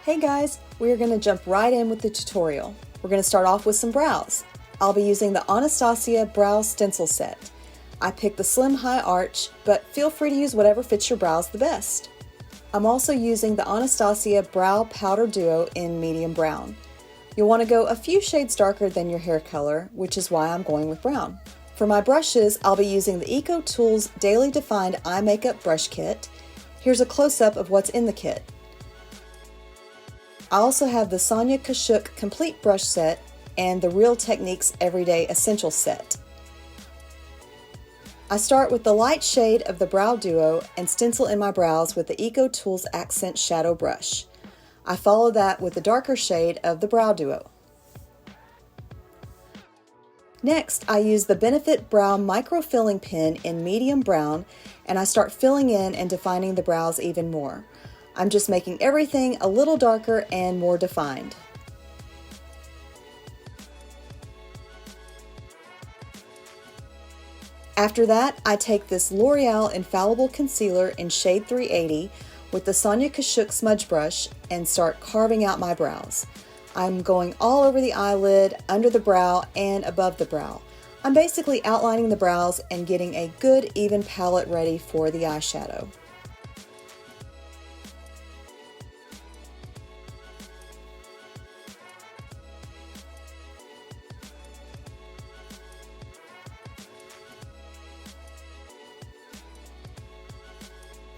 Hey guys, we are going to jump right in with the tutorial. We're going to start off with some brows. I'll be using the Anastasia Brow Stencil set. I picked the Slim High Arch, but feel free to use whatever fits your brows the best. I'm also using the Anastasia Brow Powder Duo in medium brown. You'll want to go a few shades darker than your hair color, which is why I'm going with brown. For my brushes, I'll be using the Ecotools Daily Defined Eye Makeup Brush Kit. Here's a close-up of what's in the kit. I also have the Sonia Kashuk Complete Brush Set and the Real Techniques Everyday Essentials Set. I start with the light shade of the Brow Duo and stencil in my brows with the Ecotools Accent Shadow Brush. I follow that with the darker shade of the Brow Duo. Next, I use the Benefit Brow Microfilling Pen in medium brown, and I start filling in and defining the brows even more. I'm just making everything a little darker and more defined. After that, I take this L'Oreal Infallible Concealer in shade 380 with the Sonia Kashuk Smudge Brush and start carving out my brows. I'm going all over the eyelid, under the brow, and above the brow. I'm basically outlining the brows and getting a good even palette ready for the eyeshadow.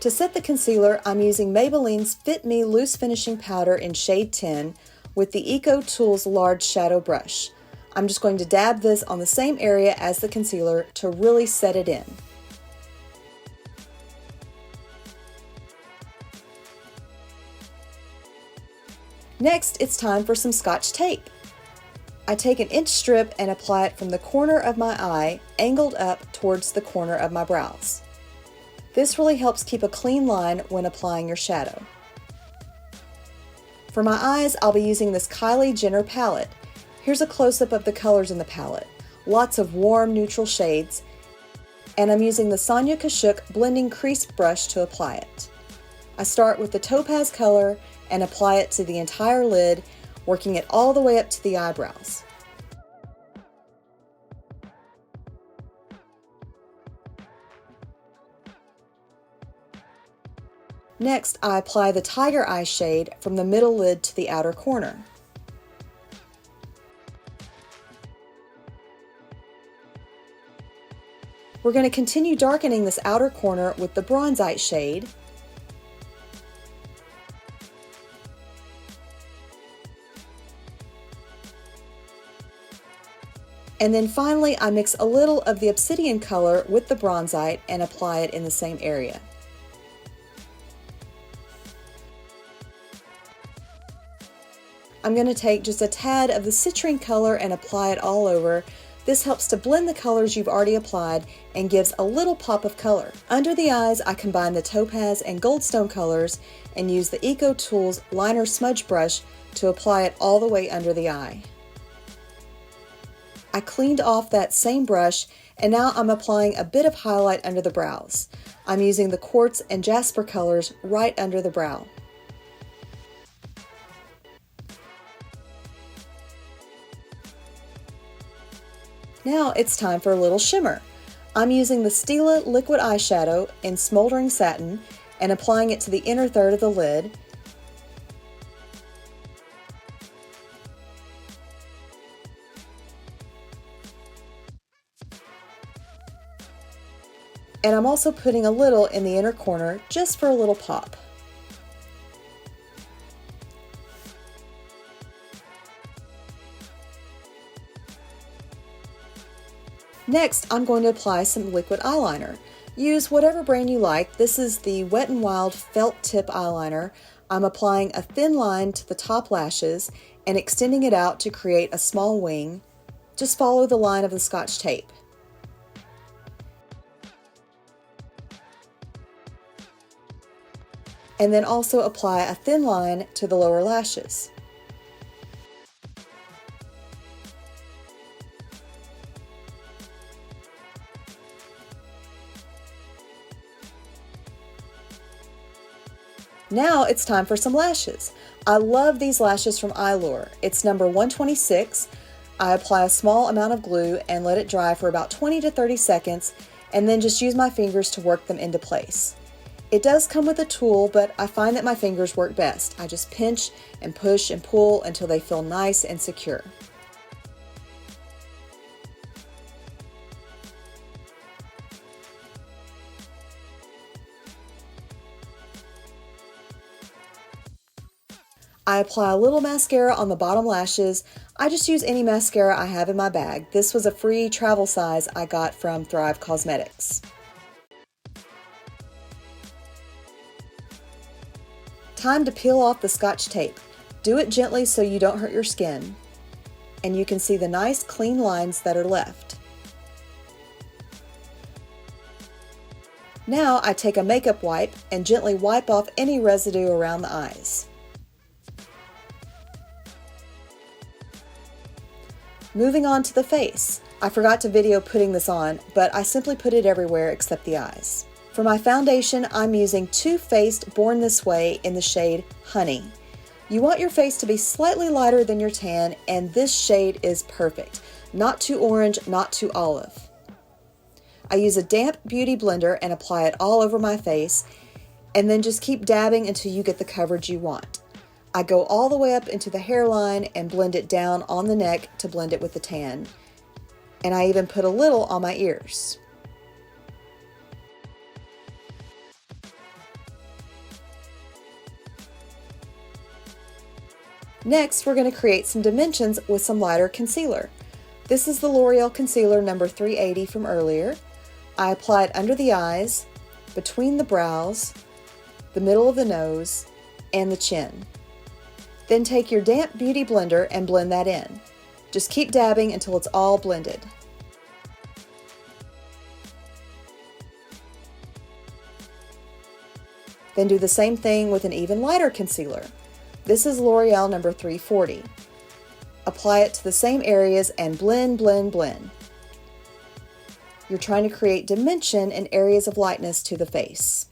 To set the concealer, I'm using Maybelline's Fit Me Loose Finishing Powder in shade 10 with the Ecotools Large Shadow Brush. I'm just going to dab this on the same area as the concealer to really set it in. Next, it's time for some Scotch Tape. I take an inch strip and apply it from the corner of my eye, angled up towards the corner of my brows. This really helps keep a clean line when applying your shadow. For my eyes, I'll be using this Kylie Jenner palette. Here's a close-up of the colors in the palette. Lots of warm, neutral shades. And I'm using the Sonia Kashuk Blending Crease Brush to apply it. I start with the topaz color and apply it to the entire lid, working it all the way up to the eyebrows. Next, I apply the Tiger Eye shade from the middle lid to the outer corner. We're going to continue darkening this outer corner with the Bronzite shade. And then finally, I mix a little of the Obsidian color with the Bronzite and apply it in the same area. I'm going to take just a tad of the citrine color and apply it all over. This helps to blend the colors you've already applied and gives a little pop of color. Under the eyes, I combine the topaz and goldstone colors and use the Ecotools Liner Smudge Brush to apply it all the way under the eye. I cleaned off that same brush and now I'm applying a bit of highlight under the brows. I'm using the Quartz and Jasper colors right under the brow. Now it's time for a little shimmer. I'm using the Stila liquid eyeshadow in Smoldering Satin and applying it to the inner third of the lid. And I'm also putting a little in the inner corner just for a little pop. Next, I'm going to apply some liquid eyeliner. Use whatever brand you like. This is the Wet n Wild Felt Tip Eyeliner. I'm applying a thin line to the top lashes and extending it out to create a small wing. Just follow the line of the Scotch tape. And then also apply a thin line to the lower lashes. Now it's time for some lashes. I love these lashes from Eylure. It's number 126. I apply a small amount of glue and let it dry for about 20 to 30 seconds, and then just use my fingers to work them into place. It does come with a tool, but I find that my fingers work best. I just pinch and push and pull until they feel nice and secure. I apply a little mascara on the bottom lashes. I just use any mascara I have in my bag. This was a free travel size I got from Thrive Cosmetics. Time to peel off the Scotch tape. Do it gently so you don't hurt your skin. And you can see the nice clean lines that are left. Now I take a makeup wipe and gently wipe off any residue around the eyes. Moving on to the face. I forgot to video putting this on, but I simply put it everywhere except the eyes. For my foundation, I'm using Too Faced Born This Way in the shade Honey. You want your face to be slightly lighter than your tan, and this shade is perfect. Not too orange, not too olive. I use a damp beauty blender and apply it all over my face, and then just keep dabbing until you get the coverage you want. I go all the way up into the hairline and blend it down on the neck to blend it with the tan. And I even put a little on my ears. Next, we're going to create some dimensions with some lighter concealer. This is the L'Oreal Concealer number 380 from earlier. I apply it under the eyes, between the brows, the middle of the nose, and the chin. Then take your damp beauty blender and blend that in. Just keep dabbing until it's all blended. Then do the same thing with an even lighter concealer. This is L'Oreal number 340. Apply it to the same areas and blend, blend, blend. You're trying to create dimension and areas of lightness to the face.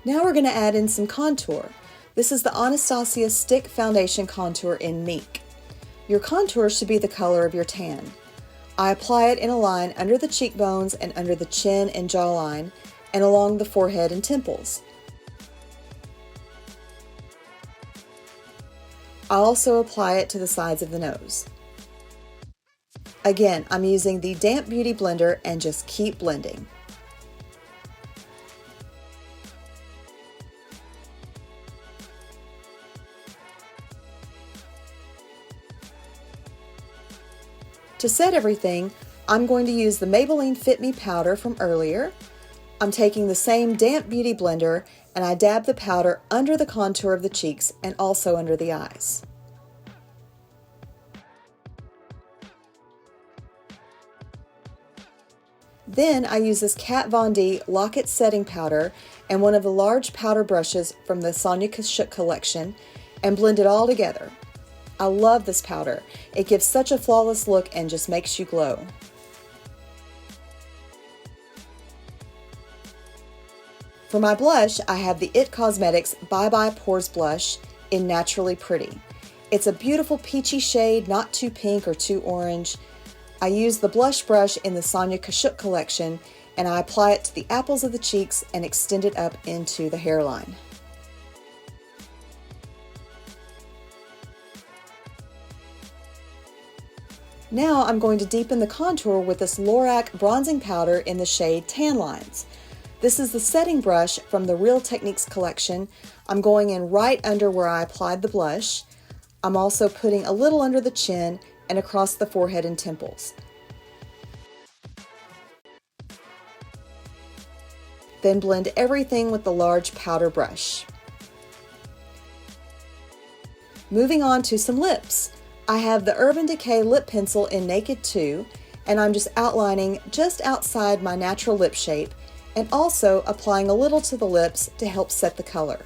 Now we're going to add in some contour. This is the Anastasia Stick Foundation Contour in Mink. Your contour should be the color of your tan. I apply it in a line under the cheekbones and under the chin and jawline, and along the forehead and temples. I also apply it to the sides of the nose. Again, I'm using the damp beauty blender and just keep blending. To set everything, I'm going to use the Maybelline Fit Me powder from earlier. I'm taking the same damp beauty blender and I dab the powder under the contour of the cheeks and also under the eyes. Then I use this Kat Von D Lock-It setting powder and one of the large powder brushes from the Sonia Kashuk collection and blend it all together. I love this powder. It gives such a flawless look and just makes you glow. For my blush, I have the IT Cosmetics Bye Bye Pores Blush in Naturally Pretty. It's a beautiful peachy shade, not too pink or too orange. I use the blush brush in the Sonia Kashuk collection and I apply it to the apples of the cheeks and extend it up into the hairline. Now I'm going to deepen the contour with this Lorac bronzing powder in the shade Tan Lines. This is the setting brush from the Real Techniques collection. I'm going in right under where I applied the blush. I'm also putting a little under the chin and across the forehead and temples. Then blend everything with the large powder brush. Moving on to some lips. I have the Urban Decay lip pencil in Naked 2, and I'm just outlining just outside my natural lip shape and also applying a little to the lips to help set the color.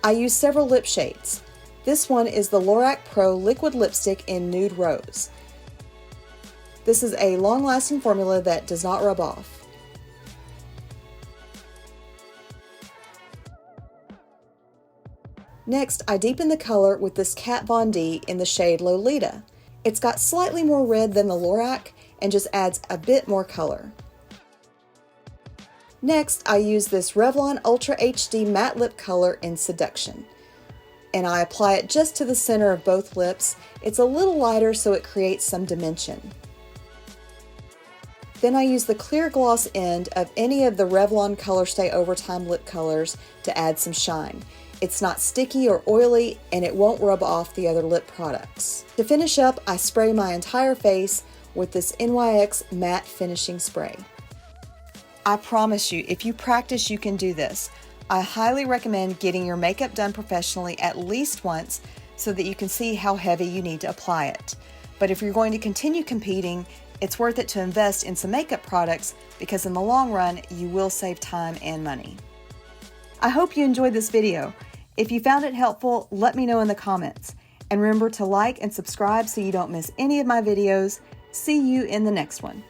I use several lip shades. This one is the Lorac Pro Liquid Lipstick in Nude Rose. This is a long-lasting formula that does not rub off. Next, I deepen the color with this Kat Von D in the shade Lolita. It's got slightly more red than the Lorac and just adds a bit more color. Next, I use this Revlon Ultra HD Matte Lip Color in Seduction. And I apply it just to the center of both lips. It's a little lighter so it creates some dimension. Then I use the clear gloss end of any of the Revlon Color Stay Overtime lip colors to add some shine. It's not sticky or oily and it won't rub off the other lip products. To finish up, I spray my entire face with this NYX Matte Finishing Spray. I promise you, if you practice, you can do this. I highly recommend getting your makeup done professionally at least once so that you can see how heavy you need to apply it. But if you're going to continue competing, it's worth it to invest in some makeup products because in the long run, you will save time and money. I hope you enjoyed this video. If you found it helpful, let me know in the comments. And remember to like and subscribe so you don't miss any of my videos. See you in the next one.